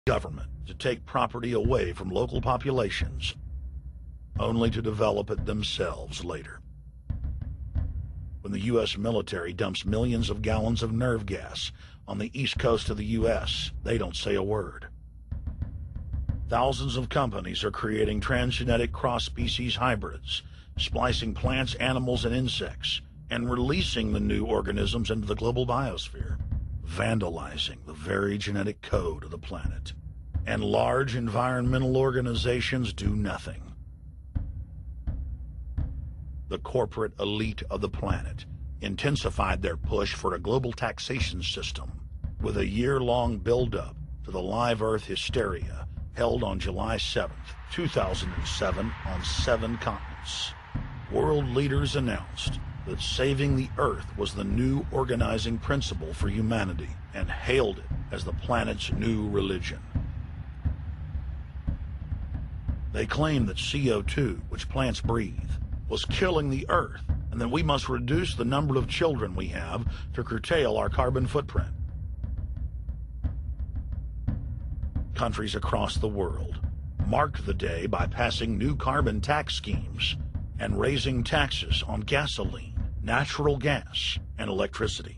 government to take property away from local populations, only to develop it themselves later. When the U.S. military dumps millions of gallons of nerve gas on the east coast of the U.S., they don't say a word. Thousands of companies are creating transgenetic cross-species hybrids, splicing plants, animals, and insects, and releasing the new organisms into the global biosphere, vandalizing the very genetic code of the planet. And large environmental organizations do nothing. The corporate elite of the planet intensified their push for a global taxation system with a year-long build-up to the Live Earth hysteria held on July 7th, 2007 on 7 continents. World leaders announced that saving the Earth was the new organizing principle for humanity and hailed it as the planet's new religion. They claimed that CO2, which plants breathe, was killing the Earth, and that we must reduce the number of children we have to curtail our carbon footprint. Countries across the world marked the day by passing new carbon tax schemes and raising taxes on gasoline, natural gas, and electricity.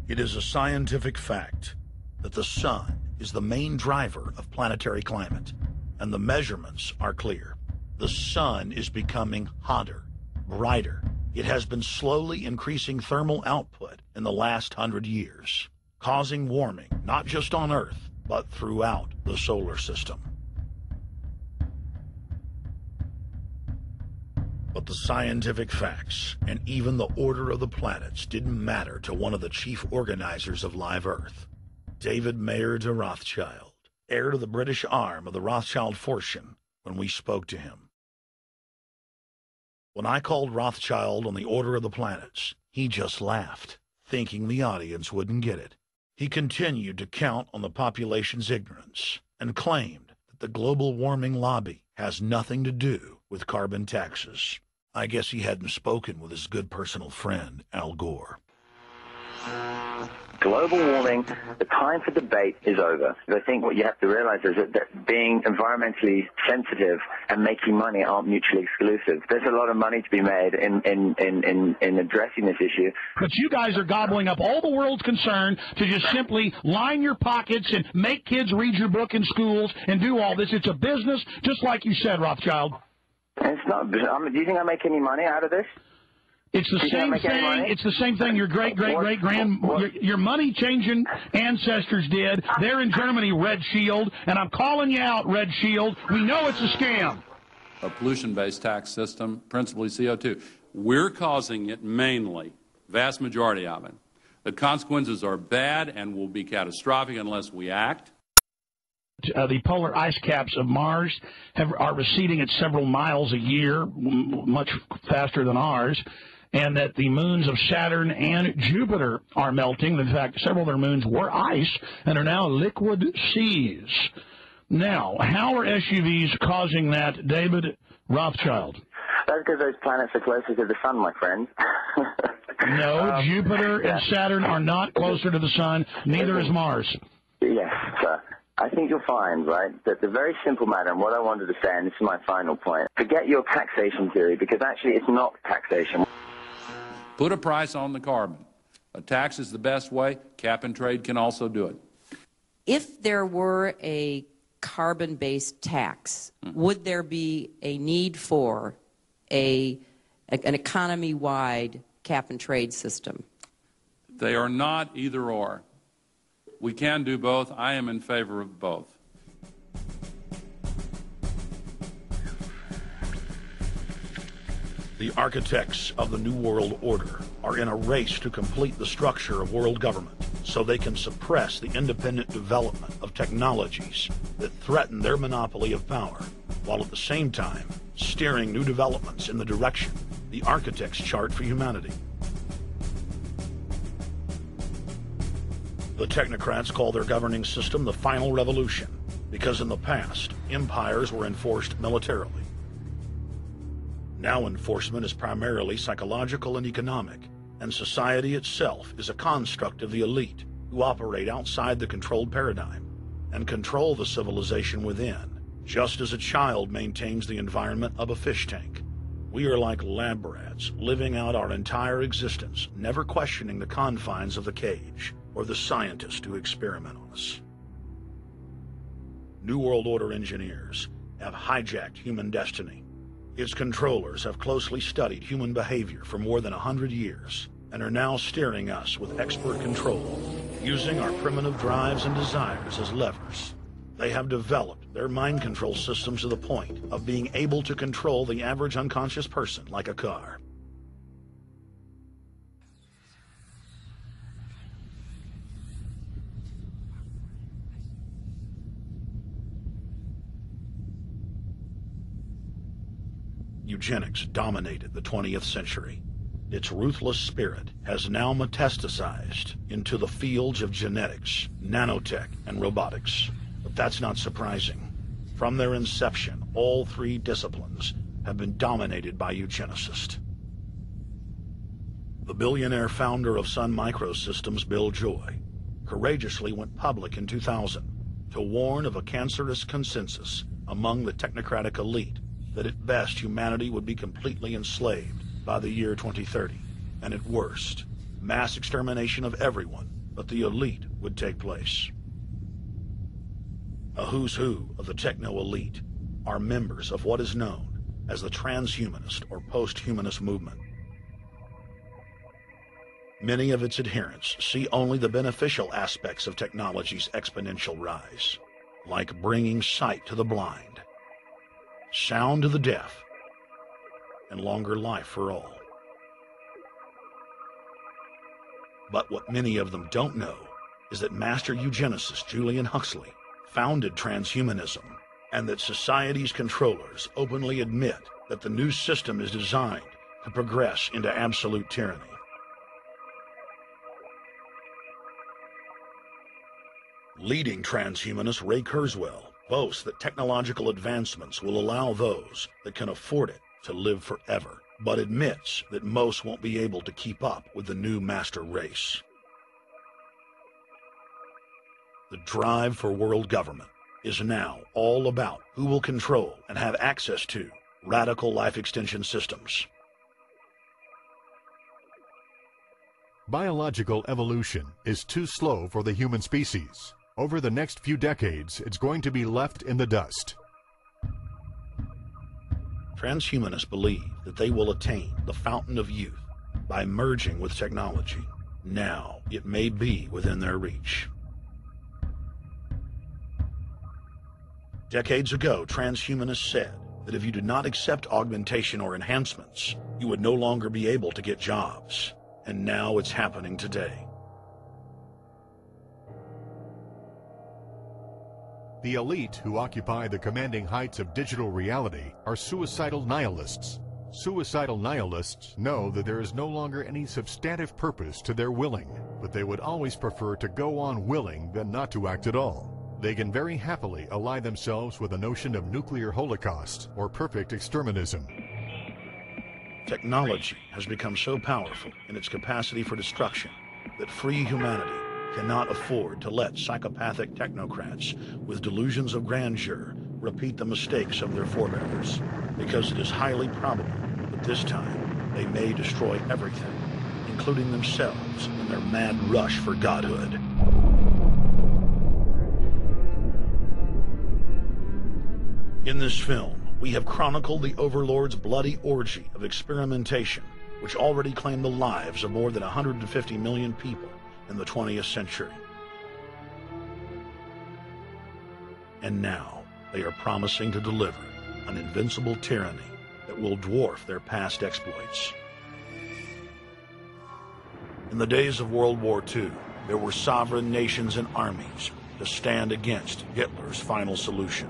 It is a scientific fact that the sun is the main driver of planetary climate, and the measurements are clear. The sun is becoming hotter, brighter. It has been slowly increasing thermal output in the last 100 years, causing warming not just on Earth, but throughout the solar system. But the scientific facts and even the order of the planets didn't matter to one of the chief organizers of Live Earth, David Mayer de Rothschild, heir to the British arm of the Rothschild fortune, when we spoke to him. When I called Rothschild on the order of the planets, he just laughed, thinking the audience wouldn't get it. He continued to count on the population's ignorance and claimed that the global warming lobby has nothing to do with carbon taxes. I guess he hadn't spoken with his good personal friend, Al Gore. Global warming, the time for debate is over. I think what you have to realize is that being environmentally sensitive and making money aren't mutually exclusive. There's a lot of money to be made in addressing this issue. But you guys are gobbling up all the world's concern to just simply line your pockets and make kids read your book in schools and do all this. It's a business, just like you said, Rothschild. It's not. Do you think I make any money out of this? It's the same thing. It's the same thing your your money-changing ancestors did. They're in Germany, Red Shield, and I'm calling you out, Red Shield. We know it's a scam. A pollution-based tax system, principally CO2. We're causing it mainly, vast majority of it. The consequences are bad and will be catastrophic unless we act. The polar ice caps of Mars are receding at several miles a year, much faster than ours, and that the moons of Saturn and Jupiter are melting. In fact, several of their moons were ice and are now liquid seas. Now, how are SUVs causing that, David Rothschild? That's because those planets are closer to the sun, my friend. No, Jupiter and Saturn are not closer to the sun. Neither is Mars. Yes, sir. I think you'll find, right, that the very simple matter, and what I wanted to say, and this is my final point, forget your taxation theory, because actually it's not taxation. Put a price on the carbon. A tax is the best way. Cap and trade can also do it. If there were a carbon-based tax, would there be a need for an economy-wide cap and trade system? They are not either or. We can do both. I am in favor of both. The architects of the New World Order are in a race to complete the structure of world government so they can suppress the independent development of technologies that threaten their monopoly of power, while at the same time steering new developments in the direction the architects chart for humanity. The technocrats call their governing system the final revolution because in the past, empires were enforced militarily. Now enforcement is primarily psychological and economic, and society itself is a construct of the elite, who operate outside the controlled paradigm and control the civilization within, just as a child maintains the environment of a fish tank. We are like lab rats, living out our entire existence, never questioning the confines of the cage or the scientists who experiment on us. New World Order engineers have hijacked human destiny. Its controllers have closely studied human behavior for more than 100 years and are now steering us with expert control, using our primitive drives and desires as levers. They have developed their mind control systems to the point of being able to control the average unconscious person like a car. Eugenics dominated the 20th century. Its ruthless spirit has now metastasized into the fields of genetics, nanotech, and robotics. But that's not surprising. From their inception, all three disciplines have been dominated by eugenicists. The billionaire founder of Sun Microsystems, Bill Joy, courageously went public in 2000 to warn of a cancerous consensus among the technocratic elite that at best humanity would be completely enslaved by the year 2030, and at worst, mass extermination of everyone but the elite would take place. A who's who of the techno-elite are members of what is known as the transhumanist or post-humanist movement. Many of its adherents see only the beneficial aspects of technology's exponential rise, like bringing sight to the blind, sound to the deaf, and longer life for all. But what many of them don't know is that master eugenicist Julian Huxley founded transhumanism, and that society's controllers openly admit that the new system is designed to progress into absolute tyranny. Leading transhumanist Ray Kurzweil boasts that technological advancements will allow those that can afford it to live forever, but admits that most won't be able to keep up with the new master race. The drive for world government is now all about who will control and have access to radical life extension systems. Biological evolution is too slow for the human species. Over the next few decades, it's going to be left in the dust. Transhumanists believe that they will attain the fountain of youth by merging with technology. Now, it may be within their reach. Decades ago, transhumanists said that if you did not accept augmentation or enhancements, you would no longer be able to get jobs. And now it's happening today. The elite who occupy the commanding heights of digital reality are suicidal nihilists. Suicidal nihilists know that there is no longer any substantive purpose to their willing, but they would always prefer to go on willing than not to act at all. They can very happily ally themselves with the notion of nuclear holocaust or perfect exterminism. Technology has become so powerful in its capacity for destruction that free humanity cannot afford to let psychopathic technocrats with delusions of grandeur repeat the mistakes of their forebears, because it is highly probable that this time they may destroy everything, including themselves in their mad rush for godhood. In this film, we have chronicled the Overlord's bloody orgy of experimentation, which already claimed the lives of more than 150 million people in the 20th century. And now, they are promising to deliver an invincible tyranny that will dwarf their past exploits. In the days of World War II, there were sovereign nations and armies to stand against Hitler's final solution.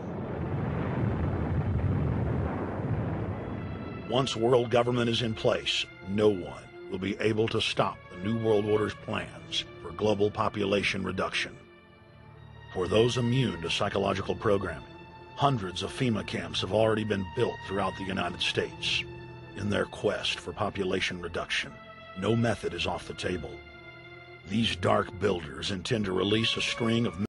Once world government is in place, no one will be able to stop the New World Order's plans for global population reduction. For those immune to psychological programming, hundreds of FEMA camps have already been built throughout the United States. In their quest for population reduction, no method is off the table. These dark builders intend to release a string of